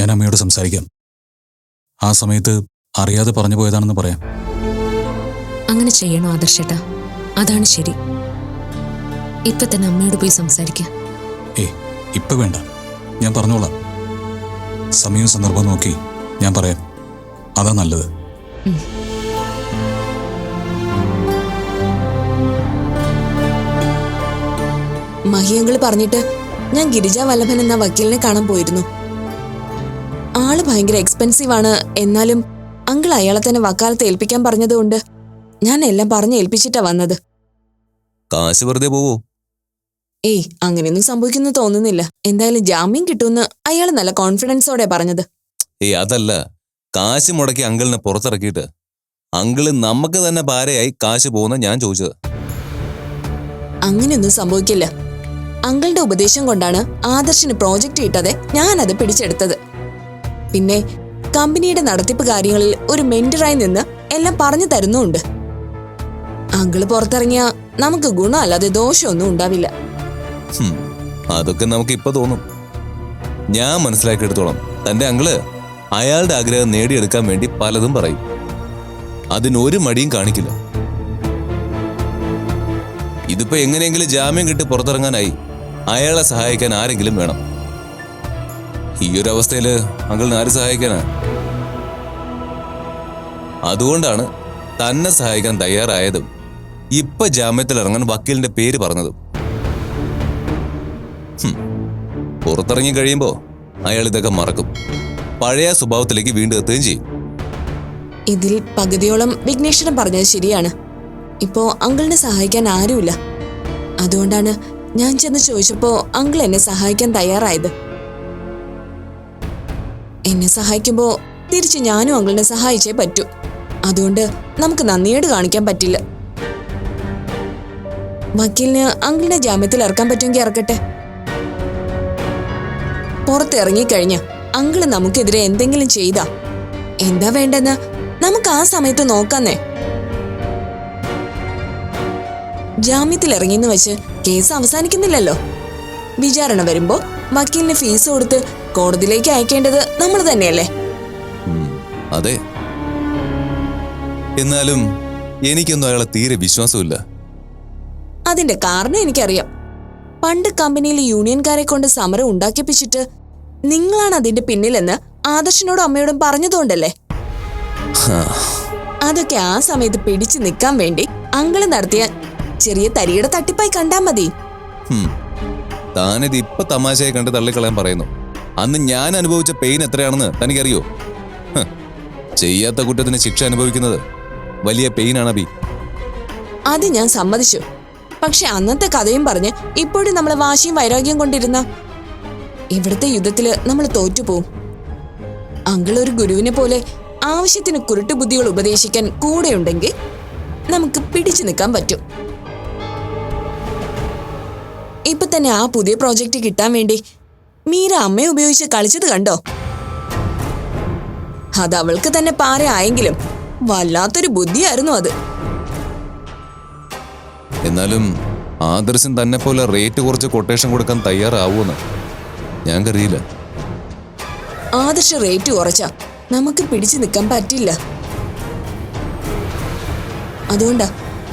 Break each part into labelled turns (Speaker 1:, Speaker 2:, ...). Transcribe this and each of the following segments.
Speaker 1: ഞാൻ അമ്മയോട് സംസാരിക്കാം. ആ സമയത്ത് അറിയാതെ പറഞ്ഞു പോയതാണെന്ന് പറയാം.
Speaker 2: അങ്ങനെ ചെയ്യണോ ആദർശേട്ടാ? അതാണ് ശരി. ഇപ്പൊ തന്നെ അമ്മയോട് പോയി സംസാരിക്കാം.
Speaker 1: ഇപ്പൊ വേണ്ട, ഞാൻ പറഞ്ഞോളാം. സമയവും സന്ദർഭം നോക്കി ഞാൻ പറയാം. അതാ നല്ലത്.
Speaker 3: മഹിയങ്കിള് പറഞ്ഞിട്ട് ഞാൻ ഗിരിജാ വല്ലഭൻ എന്ന വക്കീലിനെ കാണാൻ പോയിരുന്നു. ആള് ഭയങ്കര എക്സ്പെൻസീവ് ആണ്. എന്നാലും അങ്കിൾ അയാളെ തന്നെ വക്കാലത്ത് ഏൽപ്പിക്കാൻ പറഞ്ഞതുകൊണ്ട് ഞാൻ എല്ലാം പറഞ്ഞ് ഏൽപ്പിച്ചിട്ടാ വന്നത്.
Speaker 4: കാശ് വെറുതെ പോവോ?
Speaker 3: അങ്ങനെയൊന്നും സംഭവിക്കുന്നു തോന്നുന്നില്ല. എന്തായാലും ജാമ്യം കിട്ടുമെന്ന് അയാൾ നല്ല കോൺഫിഡൻസോടെ പറഞ്ഞത്.
Speaker 4: അതല്ല, കാശ് മുടക്കി അങ്കിളിനെ പുറത്തിറക്കിയിട്ട് അങ്കിള് നമുക്ക് തന്നെ പാരയായി കാശ് പോകുന്ന ഞാൻ ചോദിച്ചത്.
Speaker 3: അങ്ങനെയൊന്നും സംഭവിക്കില്ല. അങ്കിളുടെ ഉപദേശം കൊണ്ടാണ് ആദർശിന് പ്രോജക്റ്റ് കിട്ടാതെ ഞാനത് പിടിച്ചെടുത്തത്. പിന്നെ കമ്പനിയുടെ നടത്തിപ്പ് കാര്യങ്ങളിൽ ഒരു മെന്ററായി നിന്ന് എല്ലാം പറഞ്ഞു തരുന്നുമുണ്ട്. അങ്കിള് പുറത്തിറങ്ങിയ നമുക്ക് ഗുണമല്ലാതെ ദോഷമൊന്നും ഉണ്ടാവില്ല.
Speaker 4: അതൊക്കെ നമുക്ക് ഇപ്പൊ തോന്നും. ഞാൻ മനസ്സിലാക്കിയെടുത്തോളം തന്റെ അങ്കിള് അയാളുടെ ആഗ്രഹം നേടിയെടുക്കാൻ വേണ്ടി പലതും പറയും. അതിനൊരു മടിയും കാണിക്കില്ല. ഇതിപ്പോ എങ്ങനെയെങ്കിലും ജാമ്യം കിട്ടി പുറത്തിറങ്ങാനായി അയാളെ സഹായിക്കാൻ ആരെങ്കിലും വേണം. ഈ ഒരു അവസ്ഥയില് അങ്കിളിന് ആര് സഹായിക്കാനാ? അതുകൊണ്ടാണ് തന്നെ സഹായിക്കാൻ തയ്യാറായതും ഇപ്പൊ ജാമ്യത്തിൽ ഇറങ്ങാൻ വക്കീലിന്റെ പേര് പറഞ്ഞതും. പുറത്തിറങ്ങി കഴിയുമ്പോ അയാൾ ഇതൊക്കെ മറക്കും. പഴയ സ്വഭാവത്തിലേക്ക് വീണ്ടും എത്തുകയും ചെയ്യും.
Speaker 3: ഇതിൽ പകുതിയോളം വിഘ്നേശ്വരൻ പറഞ്ഞത് ശരിയാണ്. ഇപ്പോ അങ്കിളിനെ സഹായിക്കാൻ ആരുമില്ല. അതുകൊണ്ടാണ് ഞാൻ ചെന്ന് ചോദിച്ചപ്പോ അങ്കിൾ എന്നെ സഹായിക്കാൻ തയ്യാറായത്. എന്നെ സഹായിക്കുമ്പോ തിരിച്ച് ഞാനും അങ്കിളിനെ സഹായിച്ചേ പറ്റൂ. അതുകൊണ്ട് നമുക്ക് നന്ദിയോട് കാണിക്കാൻ പറ്റില്ല. വക്കീലിന് അങ്കിളിനെ ജാമ്യത്തിൽ ഇറക്കാൻ പറ്റുമെങ്കിൽ ഇറക്കട്ടെ. പുറത്തിറങ്ങിക്കഴിഞ്ഞ് അങ്കിള് നമുക്കെതിരെ എന്തെങ്കിലും ചെയ്താ എന്താ വേണ്ടെന്ന് നമുക്ക് ആ സമയത്ത് നോക്കാന്നേ. ജാമ്യത്തിൽ ഇറങ്ങിയെന്ന് വെച്ച് കേസ് അവസാനിക്കുന്നില്ലല്ലോ. വിചാരണ വരുമ്പോ വക്കീലിന് ഫീസ് കൊടുത്ത് കോടതിയിലേക്ക് അയക്കേണ്ടത് നമ്മൾ തന്നെയല്ലേ?
Speaker 4: അതെ. എന്നാലും എനിക്കൊന്നും അയാളെ തീരെ വിശ്വാസമില്ല.
Speaker 3: അതിന്റെ കാരണം എനിക്കറിയാം. പണ്ട് കമ്പനിയിലെ യൂണിയൻകാരെ കൊണ്ട് സമരം ഉണ്ടാക്കിപ്പിച്ചിട്ട് നിങ്ങളാണ് അതിന്റെ പിന്നിലെന്ന് ആദർശനോടും അമ്മയോടും പറഞ്ഞതുകൊണ്ടല്ലേ. അതൊക്കെ ആ സമയത്ത് പിടിച്ചു നിൽക്കാൻ വേണ്ടി അങ്കിള് നടത്തിയ ചെറിയ തരിയുടെ തട്ടിപ്പായി കണ്ടാ മതി.
Speaker 4: താനിത് ഇപ്പൊ തമാശയായി കണ്ട് തള്ളിക്കളയാൻ പറയുന്നു. അന്ന് ഞാൻ അനുഭവിച്ച പെയിൻ എത്രയാണെന്ന് തനിക്കറിയോ? ചെയ്യാത്ത കുറ്റത്തിന് ശിക്ഷ അനുഭവിക്കുന്നത് വലിയ പെയിനാണ് അബി.
Speaker 3: അത് ഞാൻ സമ്മതിച്ചു. പക്ഷെ അന്നത്തെ കഥയും പറഞ്ഞ് ഇപ്പോഴും നമ്മൾ വാശിയും വൈരാഗ്യം കൊണ്ടിരുന്ന ഇവിടുത്തെ യുദ്ധത്തില് നമ്മൾ തോറ്റുപോകും. അങ്കിൾ ഒരു ഗുരുവിനെ പോലെ ആവശ്യത്തിന് കുരുട്ടു ബുദ്ധികൾ ഉപദേശിക്കാൻ കൂടെയുണ്ടെങ്കിൽ നമുക്ക് പിടിച്ചു നിൽക്കാൻ പറ്റും. ഇപ്പൊ തന്നെ ആ പുതിയ പ്രോജക്റ്റ് കിട്ടാൻ വേണ്ടി മീര അമ്മയെ ഉപയോഗിച്ച് കളിച്ചത് കണ്ടോ? അത് അവൾക്ക് തന്നെ പാര ആയെങ്കിലും വല്ലാത്തൊരു ബുദ്ധിയായിരുന്നു അത്.
Speaker 4: എന്നാലും ആദർശൻ തന്നെ പോലെ റേറ്റ് കുറച്ച് കൊട്ടേഷൻ കൊടുക്കാൻ തയ്യാറാവൂന്ന് ഞാൻ കരുതിയില്ല.
Speaker 3: ആദർശ റേറ്റ് കുറച്ചാ നമുക്ക് പിടിച്ചു നിൽക്കാൻ പറ്റില്ല. അതുകൊണ്ടാ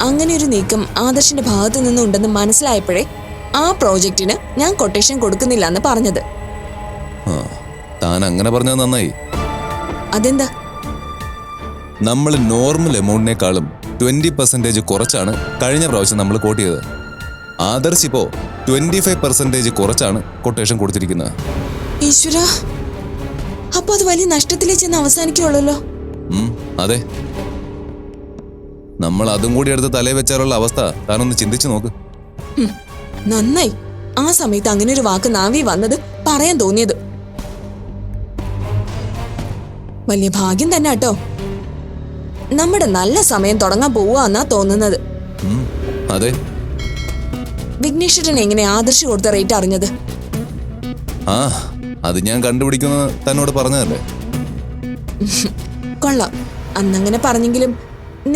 Speaker 3: അങ്ങനെ ഒരു നീക്കം ആദർശിന്റെ ഭാഗത്തു നിന്നുണ്ടെന്ന് മനസ്സിലായപ്പോഴേ ആ പ്രോജക്റ്റിന് ഞാൻ കൊട്ടേഷൻ കൊടുക്കുന്നില്ല എന്ന് പറഞ്ഞത്.
Speaker 4: താൻ അങ്ങനെ പറഞ്ഞത് നന്നായി.
Speaker 3: അതെന്താ?
Speaker 4: നമ്മൾ നോർമൽ എമൗണ്ടിനേക്കാളും 20% കുറച്ചാണ് കഴിഞ്ഞ പ്രാവശ്യം നമ്മൾ കോട്ട് ചെയ്തത്. ആദർശ് ഇപ്പോ 25% കുറച്ചാണ് കൊട്ടേഷൻ കൊടുത്തിരിക്കുന്നത്.
Speaker 3: ഈശ്വര, അപ്പൊ അത് വലിയ നഷ്ടത്തിലേക്ക് ചെന്ന് അവസാനിക്കുള്ളല്ലോ.
Speaker 4: അതെ. നമ്മൾ അതും കൂടി എടുത്ത് തലയിൽ വെച്ചാലുള്ള അവസ്ഥ താനൊന്ന് ചിന്തിച്ചു നോക്ക്.
Speaker 3: നന്നായി ആ സമയത്ത് അങ്ങനെ ഒരു വാക്ക് നാവി വന്നത്, പറയാൻ തോന്നിയത്. വലിയ ഭാഗ്യം തന്നെ കേട്ടോ. നമ്മുടെ നല്ല സമയം തുടങ്ങാൻ പോവാന്നാ തോന്നുന്നത്.
Speaker 4: അതെ.
Speaker 3: വിഘ്നേശ്വരൻ എങ്ങനെ ആദർശ് കൊടുത്ത റേറ്റ് അറിഞ്ഞത്?
Speaker 4: അത് ഞാൻ കണ്ടുപിടിക്കുന്ന തന്നോട് പറഞ്ഞതല്ലേ.
Speaker 3: കൊള്ളാം. അന്നങ്ങനെ പറഞ്ഞെങ്കിലും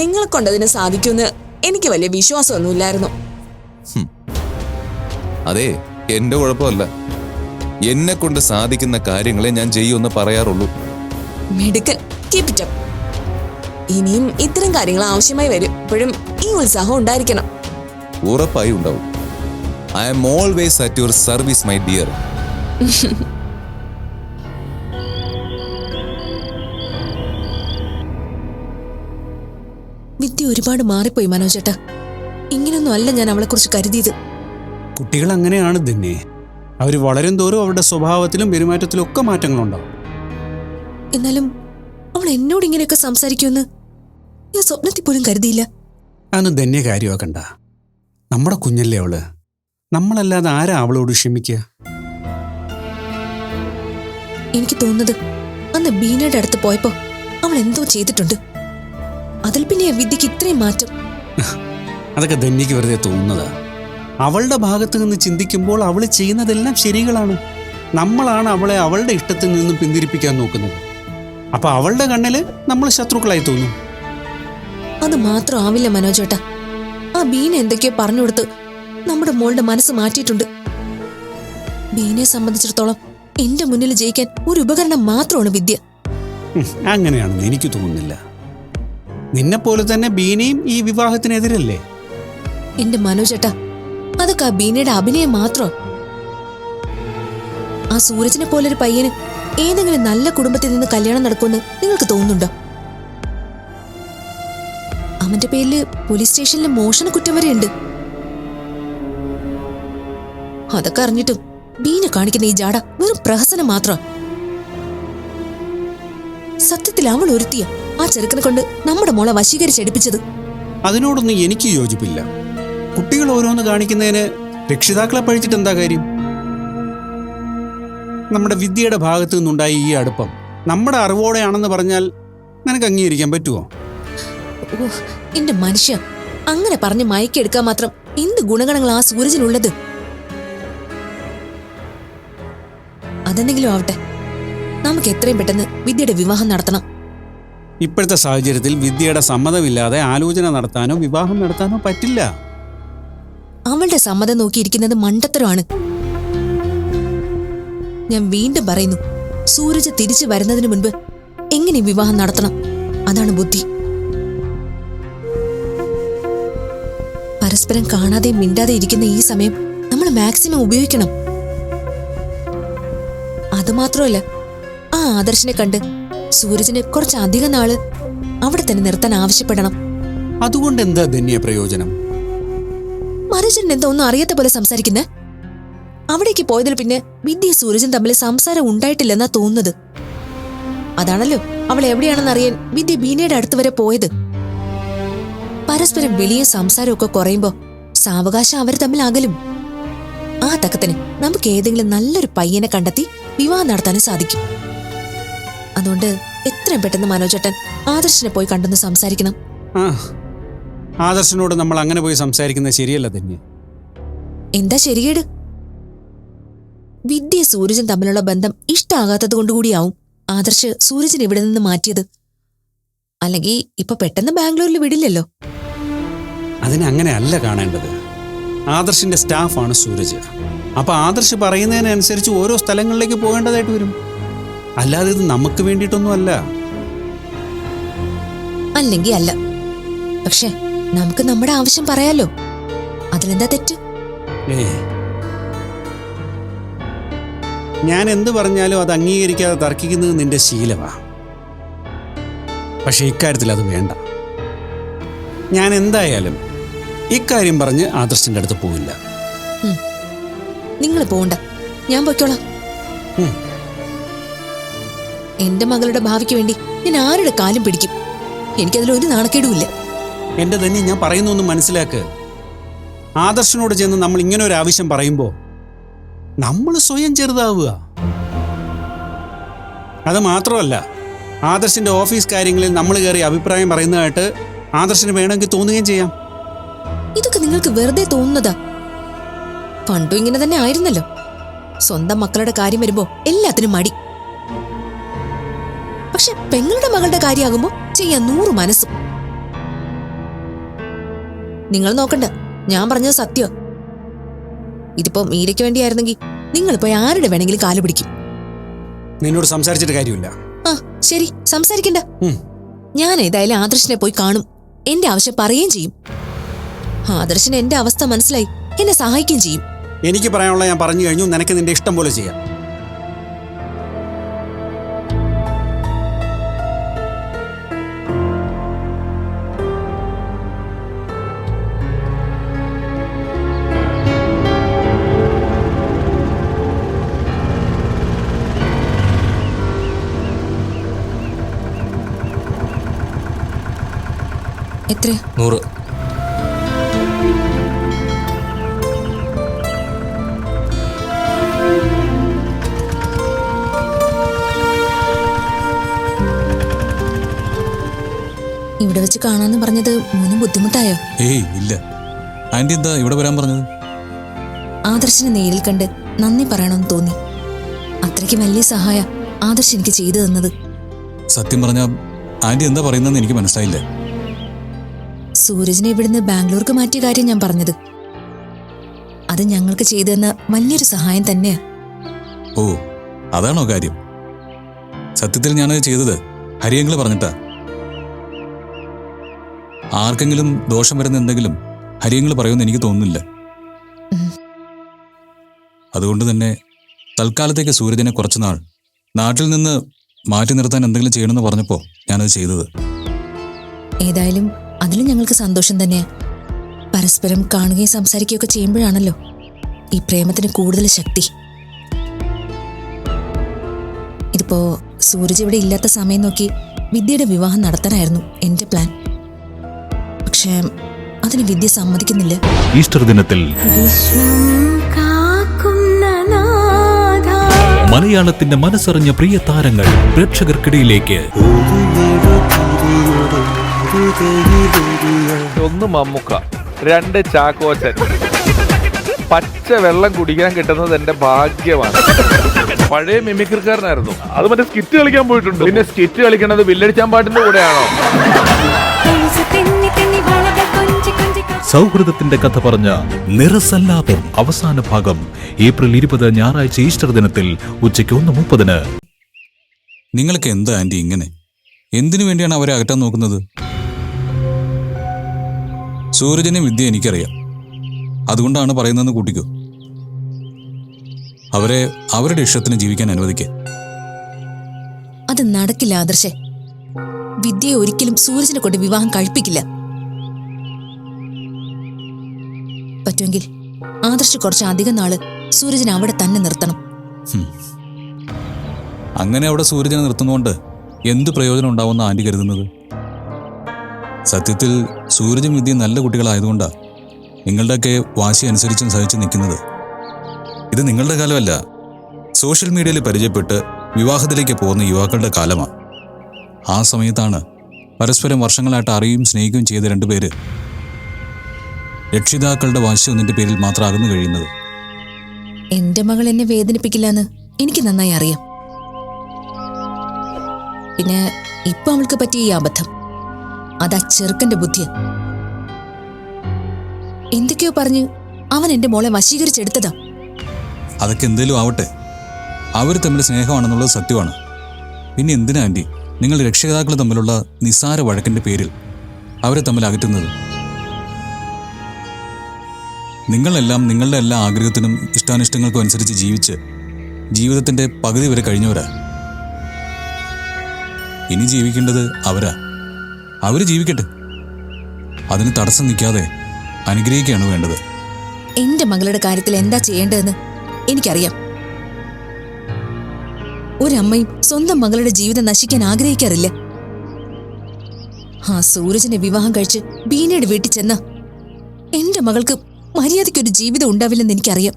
Speaker 3: നിങ്ങളെ കൊണ്ടതിന് സാധിക്കുമെന്ന് എനിക്ക് വലിയ വിശ്വാസമൊന്നുമില്ലായിരുന്നു.
Speaker 4: അതെ, എന്റെ കുഴപ്പമല്ല. എന്നെ കൊണ്ട് സാധിക്കുന്ന കാര്യങ്ങളെ ഞാൻ ചെയ്യുമെന്ന് പറയാറുള്ളൂ.
Speaker 3: മിടുക്കൻ, കീപ് ഇറ്റ് അപ്പ്. ഇനിയും ഇത്തരം കാര്യങ്ങൾ ആവശ്യമായി വരും. ഇപ്പോഴും ഈ ഉത്സാഹം ഉണ്ടായിരിക്കണം.
Speaker 4: ഉറപ്പായി ഉണ്ടാവും. I am always at your service my dear.
Speaker 2: Vidya ഒരുപാട് മാറിപ്പോയി മനോജേട്ടാ. ഇങ്ങനൊന്നും അല്ല ഞാൻ അവളെ കുറിച്ച് കരുതിയത്.
Speaker 5: കുട്ടികൾ അങ്ങനെയാണ് തന്നെ. അവർ വളരും തോറും അവരുടെ സ്വഭാവത്തിലും പെരുമാറ്റത്തിലും ഒക്കെ മാറ്റങ്ങളുണ്ടാവും.
Speaker 2: എന്നാലും അവൾ എന്നോട് ഇങ്ങനെയൊക്കെ സംസാരിക്കുമെന്ന് ഞാൻ സ്വപ്നത്തിൽ പോലും കരുതിയില്ല.
Speaker 5: അതൊന്നും തന്നെ കാര്യമാക്കണ്ട. നമ്മുടെ കുഞ്ഞല്ലേ അവള്. നമ്മളല്ലാതെ ആരാ അവളോട് ക്ഷമിക്കുക?
Speaker 2: എനിക്ക് തോന്നുന്നത് അന്ന് ബീനയുടെ അടുത്ത് പോയപ്പോ അവൾ എന്തോ ചെയ്തിട്ടുണ്ട്. അതിൽ പിന്നെ വിദ്യക്ക് ഇത്രയും മാറ്റം.
Speaker 5: അതൊക്കെ ധന്യക്ക് വെറുതെ തോന്നുന്നതാ. അവളുടെ ഭാഗത്ത് നിന്ന് ചിന്തിക്കുമ്പോൾ അവൾ ചെയ്യുന്നതെല്ലാം ശരികളാണ്. നമ്മളാണ് അവളെ അവളുടെ ഇഷ്ടത്തിൽ നിന്നും പിന്തിരിപ്പിക്കാൻ നോക്കുന്നത്. അപ്പൊ അവളുടെ കണ്ണില് നമ്മൾ ശത്രുക്കളായി തോന്നും.
Speaker 2: അത് മാത്രം ആവില്ല മനോജേട്ടാ. ആ ബീന എന്തൊക്കെയോ പറഞ്ഞു കൊടുത്ത് നമ്മുടെ മോളുടെ മനസ്സ് മാറ്റിയിട്ടുണ്ട്. ബീനയെ സംബന്ധിച്ചിടത്തോളം എന്റെ മുന്നിൽ ജയിക്കാൻ ഒരു ഉപകരണം മാത്രമാണ് വിദ്യ.
Speaker 5: അങ്ങനെയാണെന്ന് എനിക്ക് തോന്നുന്നില്ല. നിന്നെപ്പോലെ തന്നെ ബീനയും ഈ വിവാഹത്തിനെതിരല്ലേ?
Speaker 2: എന്റെ മനോജേട്ടാ, അതൊക്കെ ആ ബീനയുടെ അഭിനയം മാത്രം. ആ സൂരജിനെ പോലൊരു പയ്യന് ഏതെങ്കിലും നല്ല കുടുംബത്തിൽ നിന്ന് കല്യാണം നടക്കുമെന്ന് നിങ്ങൾക്ക് തോന്നുന്നുണ്ടോ? അവന്റെ പേരില് പോലീസ് സ്റ്റേഷനിൽ മോഷണ കുറ്റം വരെ ഉണ്ട്. അതൊക്കെ അറിഞ്ഞിട്ടും ബീന കാണിക്കുന്ന ഈ ജാട വെറും പ്രഹസനം മാത്രം. സത്യത്തിൽ അവൾ ഒരുത്തിയ ആ ചെറുക്കനെ കൊണ്ട് നമ്മുടെ മോളെ വശീകരിച്ചടിപ്പിച്ചത്.
Speaker 5: അതിനോടൊന്നും എനിക്ക് യോജിപ്പില്ല. കുട്ടികൾ ഓരോന്ന് കാണിക്കുന്നതിന് രക്ഷിതാക്കളെ പഴിച്ചിട്ട് എന്താ കാര്യം? നമ്മുടെ വിദ്യയുടെ ഭാഗത്തു നിന്നുണ്ടായ ഈ അടുപ്പം നമ്മുടെ അറിവോടെയാണെന്ന് പറഞ്ഞാൽ നിനക്ക് അംഗീകരിക്കാൻ പറ്റുമോ?
Speaker 2: എന്റെ മനുഷ്യ, അങ്ങനെ പറഞ്ഞ് മയക്കെടുക്കാൻ മാത്രം എന്ത് ഗുണഗണങ്ങൾ ആ സൂരജിനുള്ളത്? അതെന്തെങ്കിലും ആവട്ടെ, നമുക്ക് എത്രയും പെട്ടെന്ന് വിദ്യയുടെ വിവാഹം നടത്തണം.
Speaker 5: ഇപ്പോഴത്തെ സാഹചര്യത്തിൽ വിദ്യയുടെ സമ്മതമില്ലാതെ ആലോചന നടത്താനോ വിവാഹം നടത്താനോ പറ്റില്ല.
Speaker 2: അവളുടെ സമ്മതം നോക്കിയിരിക്കുന്നത് മണ്ടത്തരമാണ്. ഞാൻ വീണ്ടും പറയുന്നു, സൂരജ് തിരിച്ചു വരുന്നതിന് മുൻപ് എങ്ങനെ വിവാഹം നടത്തണം, അതാണ് ബുദ്ധി. പരസ്പരം കാണാതെ മിണ്ടാതെ ഇരിക്കുന്ന ഈ സമയം നമ്മൾ മാക്സിമം ഉപയോഗിക്കണം. അതുമാത്രമല്ല, ആ ആദർശിനെ കണ്ട് സൂരജിന് കുറച്ചധികം നാള് അവിടെ തന്നെ നിർത്താൻ ആവശ്യപ്പെടണം.
Speaker 5: അതുകൊണ്ട് എന്താ ധന്യ പ്രയോജനം?
Speaker 2: മനുഷ്യൻ എന്താ ഒന്നും അറിയാത്ത പോലെ സംസാരിക്കുന്നേ? അവിടേക്ക് പോയതിൽ പിന്നെ വിദ്യ സൂരജും തമ്മിൽ സംസാരം ഉണ്ടായിട്ടില്ലെന്നാ തോന്നുന്നത്. അതാണല്ലോ അവൾ എവിടെയാണെന്ന് അറിയാൻ വിദ്യ ബീനയുടെ അടുത്ത് വരെ പോയത്. പരസ്പരം വലിയ സംസാരമൊക്കെ കുറയുമ്പോ സാവകാശം അവർ തമ്മിൽ അകലും. ആ തക്കത്തിന് നമുക്ക് ഏതെങ്കിലും നല്ലൊരു പയ്യനെ കണ്ടെത്തി വിവാഹം നടത്താനും സാധിക്കും. അതുകൊണ്ട് എത്രയും പെട്ടെന്ന് മനോജേട്ടൻ ആദർശിനെ പോയി കണ്ടൊന്ന് സംസാരിക്കണം.
Speaker 5: ആദർശനോട് നമ്മൾ അങ്ങനെ പോയി സംസാരിക്കുന്നത് ശരിയല്ല ധന്യ.
Speaker 2: എന്താ ശരിയേട്? വിദ്യ സൂരജൻ തമ്മിലുള്ള ബന്ധം ഇഷ്ടാകാത്തത് കൊണ്ടുകൂടിയാവും ആദർശ് സൂരജിനെ ഇവിടെ നിന്ന് മാറ്റിയത്. അല്ലെങ്കിൽ ഇപ്പൊ പെട്ടെന്ന് ബാംഗ്ലൂരിൽ വിടില്ലല്ലോ.
Speaker 5: അതിനങ്ങനെ അല്ല കാണേണ്ടത്. ആദർശിന്റെ സ്റ്റാഫാണ് സൂരജ്. അപ്പൊ ആദർശ് പറയുന്നതിനനുസരിച്ച് ഓരോ സ്ഥലങ്ങളിലേക്ക് പോകേണ്ടതായിട്ട് വരും. അല്ലാതെ ഇത് നമുക്ക് വേണ്ടിയിട്ടൊന്നും അല്ല.
Speaker 2: അല്ലെങ്കിൽ അല്ല, പക്ഷെ നമുക്ക് നമ്മുടെ ആവശ്യം പറയാലോ. അതിലെന്താ തെറ്റ്?
Speaker 5: ഞാൻ എന്ത് പറഞ്ഞാലും അത് അംഗീകരിക്കാതെ തർക്കിക്കുന്നത് നിന്റെ ശീലമാ. പക്ഷെ ഇക്കാര്യത്തിൽ അത് വേണ്ട. ഞാൻ എന്തായാലും ഇക്കാര്യം പറഞ്ഞ് ആദർശിന്റെ അടുത്ത് പോവില്ല.
Speaker 2: നിങ്ങൾ പോണ്ട, ഞാൻ പൊയ്ക്കോളാം. എന്റെ മകളുടെ ഭാവിക്ക് വേണ്ടി ഞാൻ ആരുടെ കാലും പിടിക്കും. എനിക്കതിലൊരു നാണക്കേടുമില്ല.
Speaker 5: എന്റെ തന്നെ ഞാൻ പറയുന്നൊന്നും മനസ്സിലാക്ക്. ആദർശനോട് ചെന്ന് നമ്മൾ ഇങ്ങനെ ഒരു ആവശ്യം പറയുമ്പോ നമ്മൾ സ്വയം ചെറുതാവുക. അത് മാത്രമല്ല, ആദർശിന്റെ ഓഫീസ് കാര്യങ്ങളിൽ നമ്മൾ കയറി അഭിപ്രായം പറയുന്നതായിട്ട് ആദർശന് വേണമെങ്കിൽ തോന്നുകയും ചെയ്യാം.
Speaker 2: ഇതൊക്കെ നിങ്ങൾക്ക് വെറുതെ തോന്നുന്നതാ. പണ്ടും ഇങ്ങനെ തന്നെ ആയിരുന്നല്ലോ. സ്വന്തം മക്കളുടെ കാര്യം വരുമ്പോ എല്ലാത്തിനും മടി. പക്ഷെ പെങ്ങളുടെ മകളുടെ കാര്യമാകുമ്പോ ചെയ്യാൻ 100 മനസ്സും. നിങ്ങൾ നോക്കണ്ട, ഞാൻ പറഞ്ഞത് സത്യം. ഇതിപ്പോ മീരയ്ക്ക് വേണ്ടിയായിരുന്നെങ്കിൽ നിങ്ങൾ പോയി ആരുടെ വേണമെങ്കിലും കാല് പിടിക്കും.
Speaker 5: നിന്നോട് സംസാരിച്ചിട്ട് കാര്യമില്ല.
Speaker 2: ആ ശരി, സംസാരിക്കണ്ട. ഞാൻ ഏതായാലും ആദർശിനെ പോയി കാണും, എന്റെ ആവശ്യം പറയുകയും ചെയ്യും. ആദർശന് എന്റെ അവസ്ഥ മനസ്സിലായി, എന്നെ സഹായിക്കുകയും ചെയ്യും.
Speaker 5: എനിക്ക് പറയാനുള്ള ഞാൻ പറഞ്ഞു കഴിഞ്ഞു. നിനക്ക് നിന്റെ ഇഷ്ടം പോലെ ചെയ്യാം.
Speaker 2: എത്ര?
Speaker 6: 100.
Speaker 2: ഇവിടെ വെച്ച് കാണാന്ന് പറഞ്ഞത് മോനും ബുദ്ധിമുട്ടായോ?
Speaker 1: ഏയ് ഇല്ല. ആന്റി എന്താ ഇവിടെ വരാൻ പറഞ്ഞത്?
Speaker 2: ആദർശിനെ നേരിൽ കണ്ട് നന്ദി പറയണമെന്ന് തോന്നി. അത്രയ്ക്ക് വലിയ സഹായ ആദർശ് എനിക്ക് ചെയ്തു തന്നത്.
Speaker 1: സത്യം പറഞ്ഞാൽ ആന്റി എന്താ പറയുന്നതെന്ന് എനിക്ക് മനസ്സിലായില്ല.
Speaker 2: സൂരജിനെ ഇവിടുന്ന് ബാംഗ്ലൂർക്ക് മാറ്റിയ കാര്യം ഞാൻ പറഞ്ഞത്. അത് ഞങ്ങൾക്ക് ചെയ്തു തന്ന വലിയൊരു സഹായം തന്നെയാ.
Speaker 1: ഓ, അതാണോ കാര്യം? സത്യത്തിൽ ഞാനത് ചെയ്തത് ഹരിയങ്ങള് പറഞ്ഞിട്ടാ. ആർക്കെങ്കിലും ദോഷം വരുന്ന എന്തെങ്കിലും ഹരിയങ്ങള് പറയുമെന്ന് എനിക്ക് തോന്നുന്നില്ല. അതുകൊണ്ട് തന്നെ തൽക്കാലത്തേക്ക് സൂരജിനെ കുറച്ചുനാൾ നാട്ടിൽ നിന്ന് മാറ്റി നിർത്താൻ എന്തെങ്കിലും ചെയ്യണമെന്ന് പറഞ്ഞപ്പോൾ ഞാനത് ചെയ്തത്.
Speaker 2: ഏതായാലും അതിലും ഞങ്ങൾക്ക് സന്തോഷം തന്നെയാ. പരസ്പരം കാണുകയും സംസാരിക്കുകയൊക്കെ ചെയ്യുമ്പോഴാണല്ലോ ഈ പ്രേമത്തിന് കൂടുതൽ ശക്തി. ഇതിപ്പോ സൂരജ് ഇവിടെ ഇല്ലാത്ത സമയം നോക്കി വിദ്യയുടെ വിവാഹം നടത്താനായിരുന്നു എന്റെ പ്ലാൻ. പക്ഷേ അതിന് വിദ്യ സമ്മതിക്കുന്നില്ല.
Speaker 7: ഈസ്റ്റർ ദിനത്തിൽ മലയാളത്തിന്റെ മനസ്സറിഞ്ഞ പ്രിയ താരങ്ങൾ പ്രേക്ഷകർക്കിടയിലേക്ക്.
Speaker 8: 1 മമ്മൂക്ക, 2 ചാക്കോച്ചൻ. പച്ച വെള്ളം കുടിക്കാൻ കിട്ടുന്നത് എന്റെ ഭാഗ്യമാണ്. പഴയ മിമിക്രിക്കാരനായിരുന്നു. അത് മറ്റേ സ്കിറ്റ് കളിക്കാൻ പോയിട്ടുണ്ട്. പിന്നെ സ്കിറ്റ് കളിക്കണത് വില്ലടിച്ചാൻ പാട്ടിന്റെ കൂടെയാണോ?
Speaker 7: സൗഹൃദത്തിന്റെ കഥ പറഞ്ഞ നിറസല്ലാപം അവസാന ഭാഗം ഏപ്രിൽ 20 ഞായറാഴ്ച ഈസ്റ്റർ ദിനത്തിൽ ഉച്ചയ്ക്ക് 1:30.
Speaker 1: നിങ്ങൾക്ക് എന്താ ആന്റി ഇങ്ങനെ? എന്തിനു വേണ്ടിയാണ് അവരെ അകറ്റാൻ നോക്കുന്നത്? സൂരജിനെ വിദ്യ എനിക്കറിയാം, അതുകൊണ്ടാണ് പറയുന്നതെന്ന് കൂട്ടിക്കോ. അവരെ അവരുടെ ഇഷ്ടത്തിന് ജീവിക്കാൻ അനുവദിക്കുക.
Speaker 2: അത് നടക്കില്ല ആദർശേ. വിദ്യയെ ഒരിക്കലും സൂരജിനെ കൊണ്ട് വിവാഹം കഴിപ്പിക്കില്ല. പറ്റുമെങ്കിൽ ആദർശ് കുറച്ച് അധികം നാള് സൂരജിനെ അവിടെ തന്നെ നിർത്തണം.
Speaker 1: അങ്ങനെ അവിടെ സൂരജിനെ നിർത്തുന്നതുകൊണ്ട് എന്ത് പ്രയോജനം ഉണ്ടാവുമെന്ന് ആന്റി കരുതുന്നത്? സത്യത്തിൽ സൂരജും വിദ്യയും നല്ല കുട്ടികളായതുകൊണ്ടാണ് നിങ്ങളുടെയൊക്കെ വാശി അനുസരിച്ചും സഹിച്ചു നിൽക്കുന്നത്. ഇത് നിങ്ങളുടെ കാലമല്ല, സോഷ്യൽ മീഡിയയിൽ പരിചയപ്പെട്ട് വിവാഹത്തിലേക്ക് പോകുന്ന യുവാക്കളുടെ കാലമാണ്. ആ സമയത്താണ് പരസ്പരം വർഷങ്ങളായിട്ട് അറിയുകയും സ്നേഹിക്കുകയും ചെയ്ത 2 പേര് രക്ഷിതാക്കളുടെ വാശി ഒന്നിന്റെ പേരിൽ മാത്രം അകന്നു കഴിയുന്നത്.
Speaker 2: എന്റെ മകൾ എന്നെ വേദനിപ്പിക്കില്ല എന്ന് എനിക്ക് നന്നായി അറിയാം. പിന്നെ ഇപ്പൊ അവൾക്ക് പറ്റിയ ഈ അബദ്ധം, അതാ ചെറുക്കന്റെ ബുദ്ധിയ. എന്തൊക്കെയോ പറഞ്ഞ് അവൻ എന്റെ മോളെ വശീകരിച്ചെടുത്തതാ.
Speaker 1: അതൊക്കെ എന്തേലും ആവട്ടെ, അവർ തമ്മിൽ സ്നേഹമാണെന്നുള്ളത് സത്യമാണ്. പിന്നെ എന്തിനാ ആന്റി നിങ്ങൾ രക്ഷിതാക്കൾ തമ്മിലുള്ള നിസ്സാര വഴക്കിന്റെ പേരിൽ അവരെ തമ്മിൽ അകറ്റുന്നത്? നിങ്ങളെല്ലാം നിങ്ങളുടെ എല്ലാ ആഗ്രഹത്തിനും ഇഷ്ടാനിഷ്ടങ്ങൾക്കും അനുസരിച്ച് ജീവിച്ച് ജീവിതത്തിന്റെ പകുതി വരെ കഴിഞ്ഞവരാ. ഇനി ജീവിക്കേണ്ടത് അവരാ. അവര് ജീവിക്കട്ടെ, അതിന് തടസ്സം നിൽക്കാതെ അനുഗ്രഹിക്കുകയാണ് വേണ്ടത്.
Speaker 2: എന്റെ മകളുടെ കാര്യത്തിൽ എന്താ ചെയ്യേണ്ടതെന്ന് എനിക്കറിയാം. ഒരമ്മയും സ്വന്തം മകളുടെ ജീവിതം നശിക്കാൻ ആഗ്രഹിക്കാറില്ല. ആ സൂരജിനെ വിവാഹം കഴിച്ച് ബീനയുടെ വീട്ടിൽ ചെന്ന എന്റെ മകൾക്ക് മര്യാദയ്ക്കൊരു ജീവിതം ഉണ്ടാവില്ലെന്ന് എനിക്കറിയാം.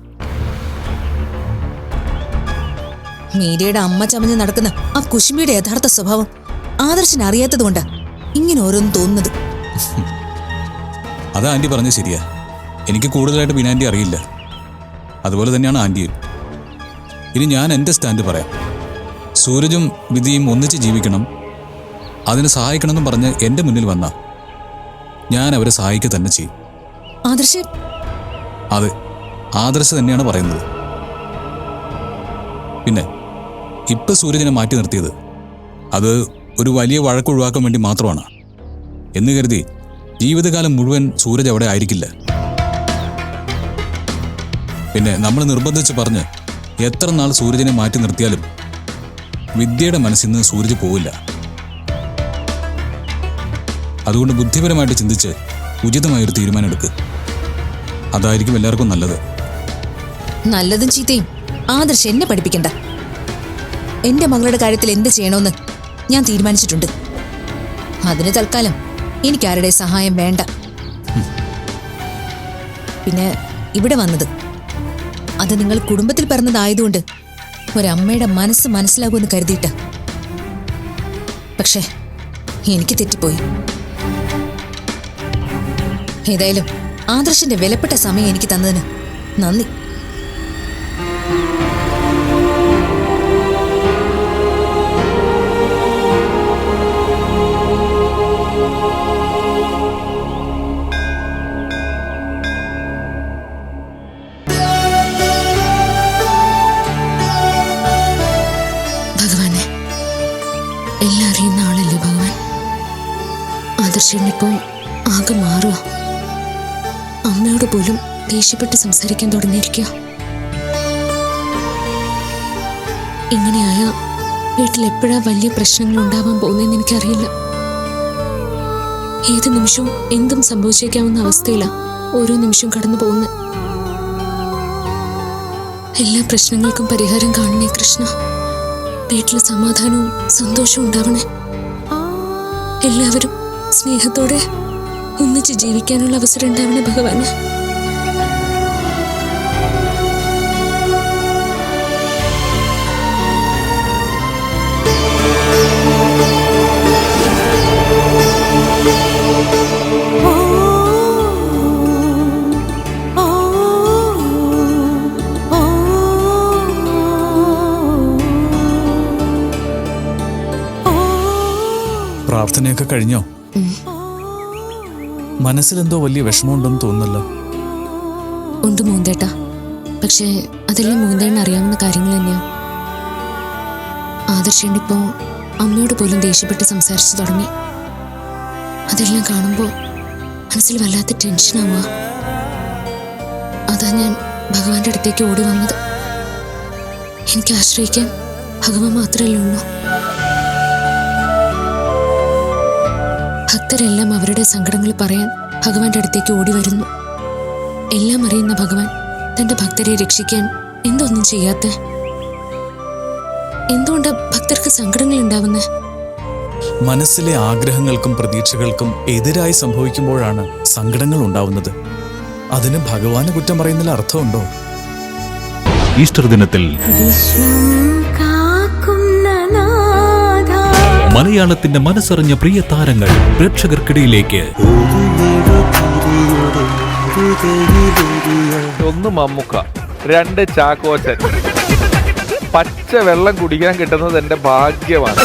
Speaker 2: മീരയുടെ അമ്മ ചമഞ്ഞ് നടക്കുന്ന ആ കുശുമിയുടെ യഥാർത്ഥ സ്വഭാവം ആദർശന് അറിയാത്തത് കൊണ്ടാ ഇങ്ങനെ ഓരോന്നും തോന്നുന്നത്.
Speaker 1: അതാ ആന്റി പറഞ്ഞത് ശരിയാ. എനിക്ക് കൂടുതലായിട്ട് ബിനാന്റി അറിയില്ല, അതുപോലെ തന്നെയാണ് ആന്റിയും. ഇനി ഞാൻ എൻ്റെ സ്റ്റാൻഡ് പറയാം. സൂരജും വിധിയും ഒന്നിച്ച് ജീവിക്കണം, അതിനെ സഹായിക്കണമെന്നും പറഞ്ഞ് എൻ്റെ മുന്നിൽ വന്ന ഞാൻ അവരെ സഹായിക്കുക തന്നെ ചെയ്യും.
Speaker 2: ആദർശ്
Speaker 1: അതെ, ആദർശ് തന്നെയാണ് പറയുന്നത്. പിന്നെ ഇപ്പം സൂരജിനെ മാറ്റി നിർത്തിയത് അത് ഒരു വലിയ വഴക്കൊഴിവാക്കാൻ വേണ്ടി മാത്രമാണ്. എന്ന് കരുതി ജീവിതകാലം മുഴുവൻ സൂരജ് അവിടെ ആയിരിക്കില്ല. പിന്നെ നമ്മൾ നിർബന്ധിച്ച് പറഞ്ഞ് എത്ര നാൾ സൂരജിനെ മാറ്റി നിർത്തിയാലും വിദ്യയുടെ മനസ്സിൽ നിന്ന് സൂരജ് പോവില്ല. അതുകൊണ്ട് ബുദ്ധിപരമായിട്ട് ചിന്തിച്ച് ഉചിതമായൊരു തീരുമാനം എടുക്കുക. അതായിരിക്കും എല്ലാവർക്കും നല്ലത്.
Speaker 2: നല്ലതും ചീത്തയും ആദർശ് എന്നെ പഠിപ്പിക്കണ്ട. എന്റെ മകളുടെ കാര്യത്തിൽ എന്ത് ചെയ്യണമെന്ന് ഞാൻ തീരുമാനിച്ചിട്ടുണ്ട്. അതിന് തൽക്കാലം എനിക്കാരുടെ സഹായം വേണ്ട. പിന്നെ ഇവിടെ വന്നത് അത് നിങ്ങൾ കുടുംബത്തിൽ പറഞ്ഞതായതുകൊണ്ട് ഒരമ്മയുടെ മനസ്സ് മനസ്സിലാകുമെന്ന് കരുതിയിട്ട. പക്ഷേ എനിക്ക് തെറ്റിപ്പോയി. ഏതായാലും ആദർശിന്റെ വിലപ്പെട്ട സമയം എനിക്ക് തന്നതിന് നന്ദി.
Speaker 6: ഭഗവാനെ, എല്ലാം അറിയുന്ന ആളല്ലേ ഭഗവാൻ. ആദർശിനിപ്പോ ആകെ മാറുക. അമ്മയോട് പോലും ദേഷ്യപ്പെട്ട് സംസാരിക്കാൻ തുടങ്ങിയിരിക്കുക. ഇങ്ങനെയായ വീട്ടിൽ എപ്പോഴാ വലിയ പ്രശ്നങ്ങൾ ഉണ്ടാവാൻ പോകുന്നതെന്ന് എനിക്കറിയില്ല. ഏത് നിമിഷവും എന്തും സംഭവിച്ചേക്കാവുന്ന അവസ്ഥയിലാ ഓരോ നിമിഷവും കടന്നു പോകുന്നത്. എല്ലാ പ്രശ്നങ്ങൾക്കും പരിഹാരം കാണണേ കൃഷ്ണ. വീട്ടിൽ സമാധാനവും സന്തോഷവും ഉണ്ടാവണേ. എല്ലാവരും സ്നേഹത്തോടെ ഒന്നിച്ച് ജീവിക്കാനുള്ള അവസരം ഉണ്ടാവണേ ഭഗവാന്.
Speaker 9: പ്രാർത്ഥനയൊക്കെ കഴിഞ്ഞോ? മനസ്സിലെന്തോ വലിയ വിഷമമുണ്ടെന്ന് തോന്നുന്നല്ലോ.
Speaker 6: ഉണ്ട് മൂന്തേട്ടാ. പക്ഷേ അതെല്ലാം മൂന്തേണ്ണ അറിയാവുന്ന കാര്യങ്ങൾ തന്നെയാ. ആദർശേണ്ടിപ്പോ അമ്മയോട് പോലും ദേഷ്യപ്പെട്ട് സംസാരിച്ചു തുടങ്ങി. അതെല്ലാം കാണുമ്പോൾ മനസ്സിൽ വല്ലാത്ത ടെൻഷനാവുക. അതാ ഞാൻ ഭഗവാന്റെ അടുത്തേക്ക് ഓടി വന്നത്. എനിക്ക് ആശ്രയിക്കാൻ ഭഗവാൻ മാത്രമല്ലേ ഉള്ളൂ. ഭക്തരെല്ലാം അവരുടെ സങ്കടങ്ങൾ പറയാൻ ഭഗവാന്റെ അടുത്തേക്ക് ഓടി വരുന്നു. എല്ലാം അറിയുന്ന ഭഗവാൻ തന്റെ ഭക്തരെ രക്ഷിക്കാൻ എന്തൊന്നും ചെയ്യാത്ത? എന്തുകൊണ്ട് ഭക്തർക്ക് സങ്കടങ്ങൾ ഉണ്ടാവുന്നേ?
Speaker 9: മനസ്സിലെ ആഗ്രഹങ്ങൾക്കും പ്രതീക്ഷകൾക്കും എതിരായി സംഭവിക്കുമ്പോഴാണ് സങ്കടങ്ങൾ ഉണ്ടാവുന്നത്. അതിന് ഭഗവാന് കുറ്റം പറയുന്നതിൽ അർത്ഥമുണ്ടോ?
Speaker 7: ഈസ്റ്റർ ദിനത്തിൽ മലയാളത്തിന്റെ മനസ്സറിഞ്ഞ പ്രിയ താരങ്ങൾ പ്രേക്ഷകർക്കിടയിലേക്ക്.
Speaker 8: 1 മമ്മൂക്ക, 2 ചാക്കോച്ചൻ. പച്ച വെള്ളം കുടിക്കാൻ കിട്ടുന്നത് എന്റെ ഭാഗ്യമാണ്.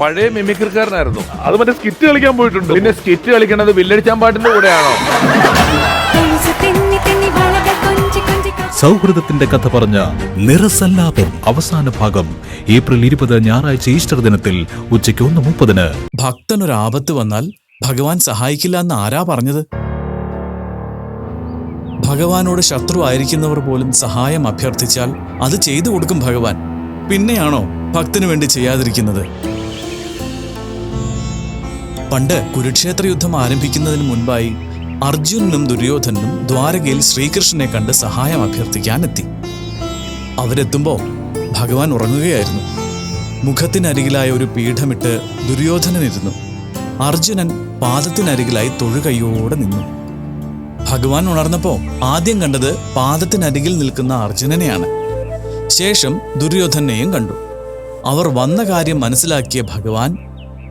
Speaker 8: പഴയ മിമിക്രിക്കാരനായിരുന്നു. അത് മറ്റേ സ്കിറ്റ് കളിക്കാൻ പോയിട്ടുണ്ട്. പിന്നെ സ്കിറ്റ് കളിക്കണത് വില്ലടിച്ചാൻ പാട്ടിന്റെ കൂടെയാണോ?
Speaker 7: സൗഹൃദത്തിന്റെ കഥ പറഞ്ഞ നിറസല്ലാപം അവസാന ഭാഗം ഏപ്രിൽ 20 ഞായറാഴ്ച ഈസ്റ്റർ ദിനത്തിൽ ഉച്ചയ്ക്ക് 1:30.
Speaker 9: ഭക്തനൊരു ആപത്ത് വന്നാൽ ഭഗവാൻ സഹായിക്കില്ല എന്ന് ആരാ പറഞ്ഞത്? ഭഗവാനോട് ശത്രു ആയിരിക്കുന്നവർ പോലും സഹായം അഭ്യർത്ഥിച്ചാൽ അത് ചെയ്തു കൊടുക്കും ഭഗവാൻ. പിന്നെയാണോ ഭക്തന് വേണ്ടി ചെയ്യാതിരിക്കുന്നത്? പണ്ട് കുരുക്ഷേത്ര യുദ്ധം ആരംഭിക്കുന്നതിന് മുൻപായി അർജുനനും ദുര്യോധനും ദ്വാരകയിൽ ശ്രീകൃഷ്ണനെ കണ്ട് സഹായം അഭ്യർത്ഥിക്കാനെത്തി. അവരെത്തുമ്പോൾ ഭഗവാൻ ഉറങ്ങുകയായിരുന്നു. മുഖത്തിനരികിലായ ഒരു പീഠമിട്ട് ദുര്യോധനനിരുന്നു. അർജുനൻ പാദത്തിനരികിലായി തൊഴുകൈയോടെ നിന്നു. ഭഗവാൻ ഉണർന്നപ്പോൾ ആദ്യം കണ്ടത് പാദത്തിനരികിൽ നിൽക്കുന്ന അർജുനനെയാണ്. ശേഷം ദുര്യോധനെയും കണ്ടു. അവർ വന്ന കാര്യം മനസ്സിലാക്കിയ ഭഗവാൻ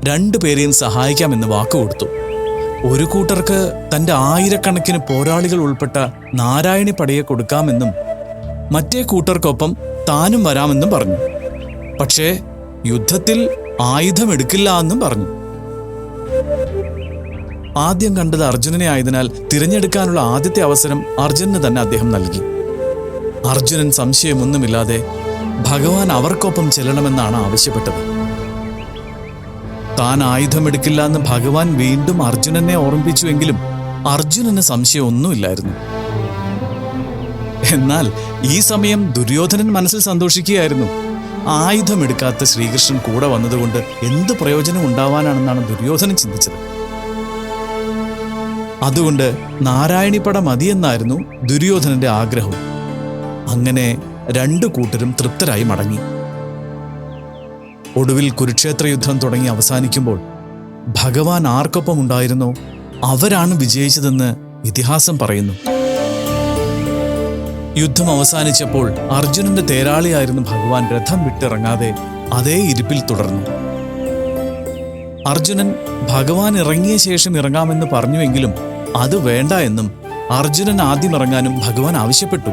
Speaker 9: 2 പേരെയും സഹായിക്കാമെന്ന് വാക്കുകൊടുത്തു. ഒരു കൂട്ടർക്ക് തന്റെ 1000കണക്കിന് പോരാളികൾ ഉൾപ്പെട്ട നാരായണി പടയെ കൊടുക്കാമെന്നും മറ്റേ കൂട്ടർക്കൊപ്പം താനും വരാമെന്നും പറഞ്ഞു. പക്ഷേ യുദ്ധത്തിൽ ആയുധമെടുക്കില്ല എന്നും പറഞ്ഞു. ആദ്യം കണ്ടത് അർജുനനെ ആയതിനാൽ തിരഞ്ഞെടുക്കാനുള്ള ആദ്യത്തെ അവസരം അർജുനന് തന്നെ അദ്ദേഹം നൽകി. അർജുനൻ സംശയമൊന്നുമില്ലാതെ ഭഗവാൻ അവർക്കൊപ്പം ചെല്ലണമെന്നാണ് ആവശ്യപ്പെട്ടത്. താൻ ആയുധമെടുക്കില്ല എന്ന് ഭഗവാൻ വീണ്ടും അർജുനനെ ഓർമ്മിപ്പിച്ചുവെങ്കിലും അർജുനന് സംശയമൊന്നുമില്ലായിരുന്നു. എന്നാൽ ഈ സമയം ദുര്യോധനൻ മനസ്സിൽ സന്തോഷിക്കുകയായിരുന്നു. ആയുധമെടുക്കാത്ത ശ്രീകൃഷ്ണൻ കൂടെ വന്നതുകൊണ്ട് എന്ത് പ്രയോജനം ഉണ്ടാവാനാണെന്നാണ് ദുര്യോധനൻ ചിന്തിച്ചത്. അതുകൊണ്ട് നാരായണിപ്പട മതിയെന്നായിരുന്നു ദുര്യോധനന്റെ ആഗ്രഹം. അങ്ങനെ രണ്ടു കൂട്ടരും തൃപ്തരായി മടങ്ങി. ഒടുവിൽ കുരുക്ഷേത്ര യുദ്ധം തുടങ്ങി അവസാനിക്കുമ്പോൾ ഭഗവാൻ ആർക്കൊപ്പം ഉണ്ടായിരുന്നോ അവരാണ് വിജയിച്ചതെന്ന് ഇതിഹാസം പറയുന്നു. യുദ്ധം അവസാനിച്ചപ്പോൾ അർജുനന്റെ തേരാളിയായിരുന്നു ഭഗവാൻ രഥം വിട്ടിറങ്ങാതെ അതേ ഇരിപ്പിൽ തുടർന്നു. അർജുനൻ ഭഗവാൻ ഇറങ്ങിയ ശേഷം ഇറങ്ങാമെന്ന് പറഞ്ഞുവെങ്കിലും അത് വേണ്ട എന്നും അർജുനൻ ആദ്യം ഇറങ്ങാനും ഭഗവാൻ ആവശ്യപ്പെട്ടു.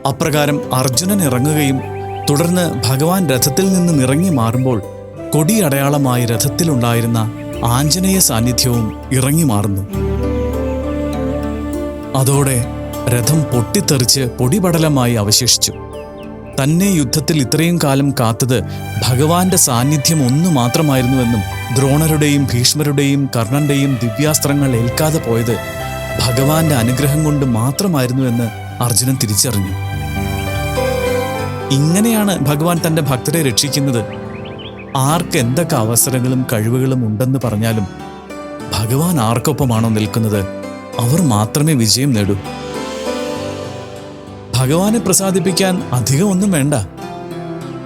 Speaker 9: അപ്രകാരം അർജുനൻ ഇറങ്ങുകയും തുടർന്ന് ഭഗവാൻ രഥത്തിൽ നിന്നും ഇറങ്ങി മാറുമ്പോൾ കൊടിയടയാളമായി രഥത്തിലുണ്ടായിരുന്ന ആഞ്ജനേയ സാന്നിധ്യവും ഇറങ്ങി മാറുന്നു. അതോടെ രഥം പൊട്ടിത്തെറിച്ച് പൊടിപടലമായി അവശേഷിച്ചു. തന്നെ യുദ്ധത്തിൽ ഇത്രയും കാലം കാത്തത് ഭഗവാന്റെ സാന്നിധ്യം ഒന്നു മാത്രമായിരുന്നുവെന്നും ദ്രോണരുടെയും ഭീഷ്മരുടെയും കർണന്റെയും ദിവ്യാസ്ത്രങ്ങൾ ഏൽക്കാതെ പോയത് ഭഗവാന്റെ അനുഗ്രഹം കൊണ്ട് മാത്രമായിരുന്നുവെന്ന് അർജുനൻ തിരിച്ചറിഞ്ഞു. ഇങ്ങനെയാണ് ഭഗവാൻ തന്റെ ഭക്തരെ രക്ഷിക്കുന്നത്. ആർക്ക് എന്തൊക്കെ അവസരങ്ങളും കഴിവുകളും ഉണ്ടെന്ന് പറഞ്ഞാലും ഭഗവാൻ ആർക്കൊപ്പമാണോ നിൽക്കുന്നത് അവർ മാത്രമേ വിജയം നേടൂ. ഭഗവാനെ പ്രസാദിപ്പിക്കാൻ അധികം ഒന്നും വേണ്ട,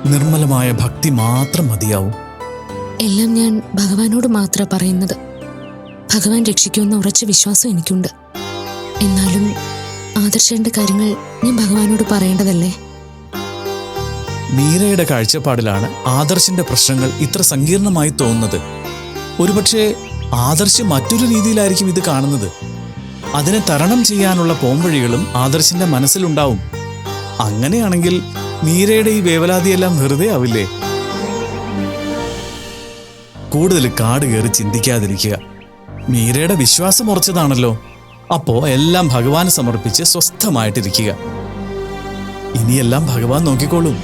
Speaker 9: നിർമ്മലമായ ഭക്തി മാത്രം മതിയാവും.
Speaker 6: എല്ലാം ഞാൻ ഭഗവാനോട് മാത്രമാണ് പറയുന്നത്. ഭഗവാൻ രക്ഷിക്കുമെന്ന ഉറച്ച വിശ്വാസം എനിക്കുണ്ട്. എന്നാലും ആദർശന്റെ കാര്യങ്ങൾ ഞാൻ ഭഗവാനോട് പറയേണ്ടതല്ലേ?
Speaker 9: മീരയുടെ കാഴ്ചപ്പാടിലാണ് ആദർശിന്റെ പ്രശ്നങ്ങൾ ഇത്ര സങ്കീർണമായി തോന്നുന്നത്. ഒരുപക്ഷെ ആദർശ് മറ്റൊരു രീതിയിലായിരിക്കും ഇത് കാണുന്നത്. അതിനെ തരണം ചെയ്യാനുള്ള പോംവഴികളും ആദർശിന്റെ മനസ്സിലുണ്ടാവും. അങ്ങനെയാണെങ്കിൽ മീരയുടെ ഈ വേവലാതിയെല്ലാം വെറുതെ ആവില്ലേ? കൂടുതൽ കാട് കയറി ചിന്തിക്കാതിരിക്കുക. മീരയുടെ വിശ്വാസം ഉറച്ചതാണല്ലോ. അപ്പോ എല്ലാം ഭഗവാന് സമർപ്പിച്ച് സ്വസ്ഥമായിട്ടിരിക്കുക. ഇനിയെല്ലാം ഭഗവാൻ നോക്കിക്കോളും.